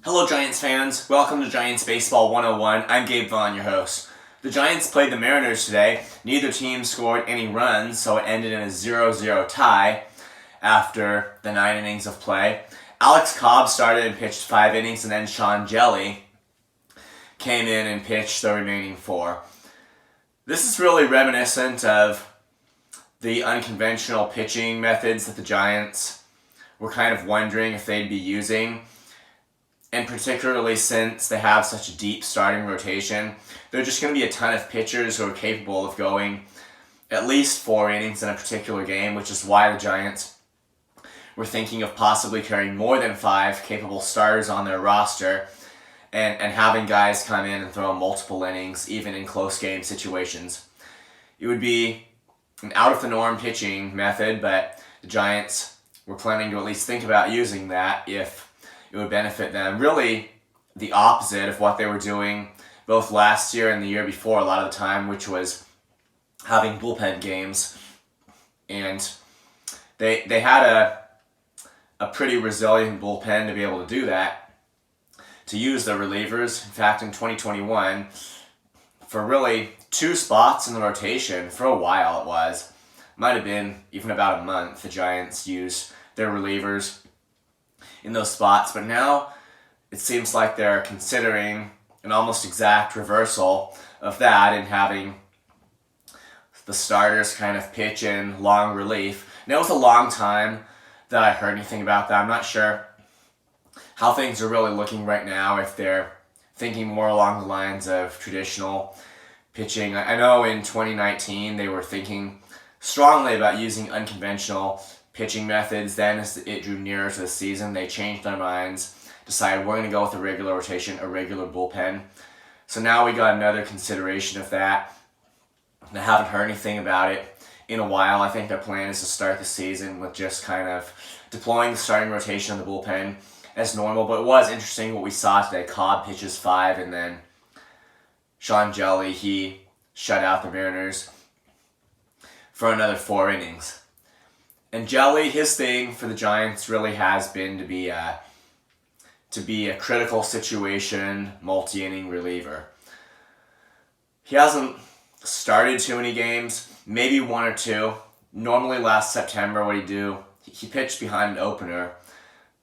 Hello Giants fans, welcome to Giants Baseball 101. I'm Gabe Vaughn, your host. The Giants played the Mariners today. Neither team scored any runs, so it ended in a 0-0 tie after the 9 innings of play. Alex Cobb started and pitched 5 innings, and then Hjelle came in and pitched the remaining 4. This is really reminiscent of the unconventional pitching methods that the Giants were kind of wondering if they'd be using. And particularly since they have such a deep starting rotation, there are just going to be a ton of pitchers who are capable of going at least 4 innings in a particular game, which is why the Giants were thinking of possibly carrying more than 5 capable starters on their roster and having guys come in and throw multiple innings, even in close game situations. It would be an out-of-the-norm pitching method, but the Giants were planning to at least think about using that if it would benefit them. Really the opposite of what they were doing both last year and the year before a lot of the time, which was having bullpen games. And they had a pretty resilient bullpen to be able to do that, to use the relievers. In fact, in 2021, for really 2 spots in the rotation, for a while might have been even about a month, the Giants used their relievers in those spots, but now it seems like they're considering an almost exact reversal of that and having the starters kind of pitch in long relief. Now, it was a long time that I heard anything about that. I'm not sure how things are really looking right now, if they're thinking more along the lines of traditional pitching. I know in 2019 they were thinking strongly about using unconventional pitching methods. Then as it drew nearer to the season, they changed their minds, decided we're going to go with a regular rotation, a regular bullpen. So now we got another consideration of that. I haven't heard anything about it in a while. I think their plan is to start the season with just kind of deploying the starting rotation of the bullpen as normal. But it was interesting what we saw today. Cobb pitches 5, and then Hjelle, he shut out the Mariners for another 4 innings. And Hjelle, his thing for the Giants really has been to be a critical situation, multi-inning reliever. He hasn't started too many games, maybe 1 or 2. Normally last September, what he'd do, he pitched behind an opener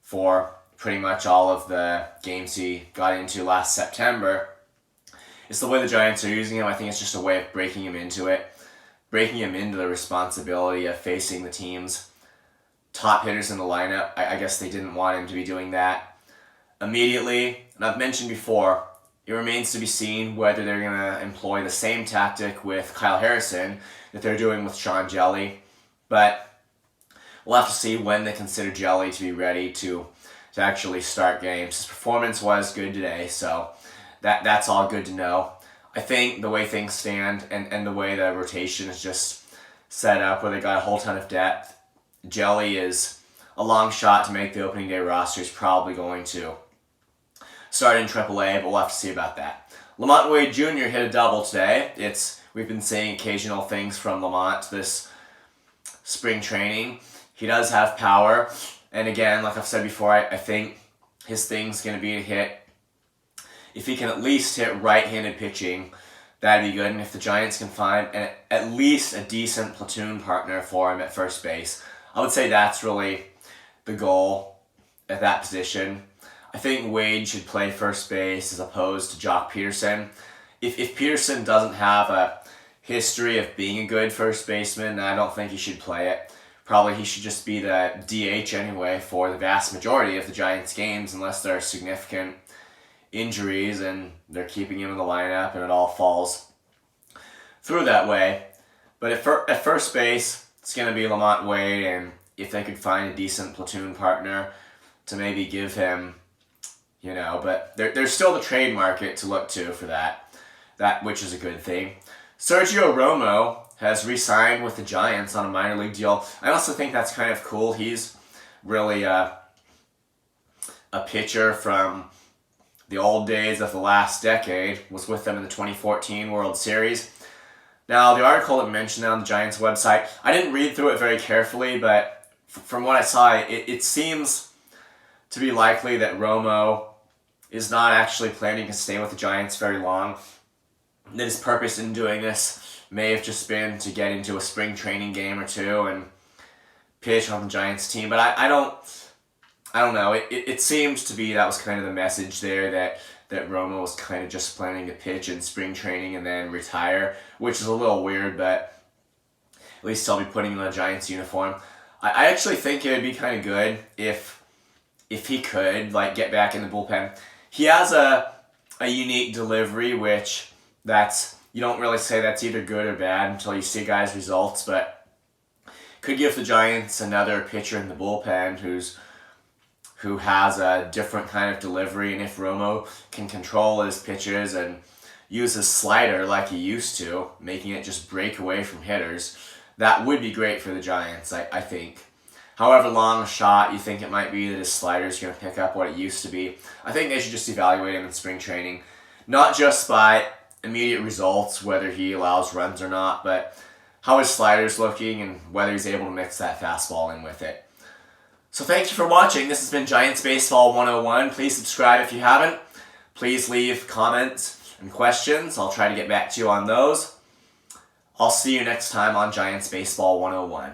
for pretty much all of the games he got into last September. It's the way the Giants are using him. I think it's just a way of breaking him into it. Breaking him into the responsibility of facing the team's top hitters in the lineup. I guess they didn't want him to be doing that immediately. And I've mentioned before, it remains to be seen whether they're going to employ the same tactic with Kyle Harrison that they're doing with Hjelle. But we'll have to see when they consider Hjelle to be ready to actually start games. His performance was good today, so that's all good to know. I think the way things stand and the way the rotation is just set up, where they got a whole ton of depth, Hjelle is a long shot to make the opening day roster. He's probably going to start in AAA, but we'll have to see about that. Lamont Wade Jr. hit a double today. We've been seeing occasional things from Lamont this spring training. He does have power, and again, like I've said before, I think his thing's going to be to hit. If he can at least hit right-handed pitching, that'd be good. And if the Giants can find at least a decent platoon partner for him at first base, I would say that's really the goal at that position. I think Wade should play first base as opposed to Jock Peterson. If Peterson doesn't have a history of being a good first baseman, then I don't think he should play it. Probably he should just be the DH anyway for the vast majority of the Giants games, unless there are significant injuries and they're keeping him in the lineup and it all falls through that way. But at first base, it's going to be Lamont Wade, and if they could find a decent platoon partner to maybe give him, but there's still the trade market to look to for that which is a good thing. Sergio Romo has re-signed with the Giants on a minor league deal. I also think that's kind of cool. He's really a pitcher from the old days of the last decade, was with them in the 2014 World Series. Now, the article that mentioned that on the Giants website, I didn't read through it very carefully, but from what I saw, it seems to be likely that Romo is not actually planning to stay with the Giants very long. That his purpose in doing this may have just been to get into a spring training game or two and pitch on the Giants team. But I don't know. It seems to be that was kind of the message there, that Romo was kind of just planning to pitch in spring training and then retire, which is a little weird, but at least I'll be putting on a Giants uniform. I actually think it would be kind of good if he could get back in the bullpen. He has a unique delivery, which you don't really say that's either good or bad until you see a guy's results, but could give the Giants another pitcher in the bullpen who has a different kind of delivery, and if Romo can control his pitches and use his slider like he used to, making it just break away from hitters, that would be great for the Giants, I think. However long a shot you think it might be that his slider is going to pick up what it used to be, I think they should just evaluate him in spring training, not just by immediate results, whether he allows runs or not, but how his slider's looking and whether he's able to mix that fastball in with it. So thank you for watching. This has been Giants Baseball 101. Please subscribe if you haven't. Please leave comments and questions. I'll try to get back to you on those. I'll see you next time on Giants Baseball 101.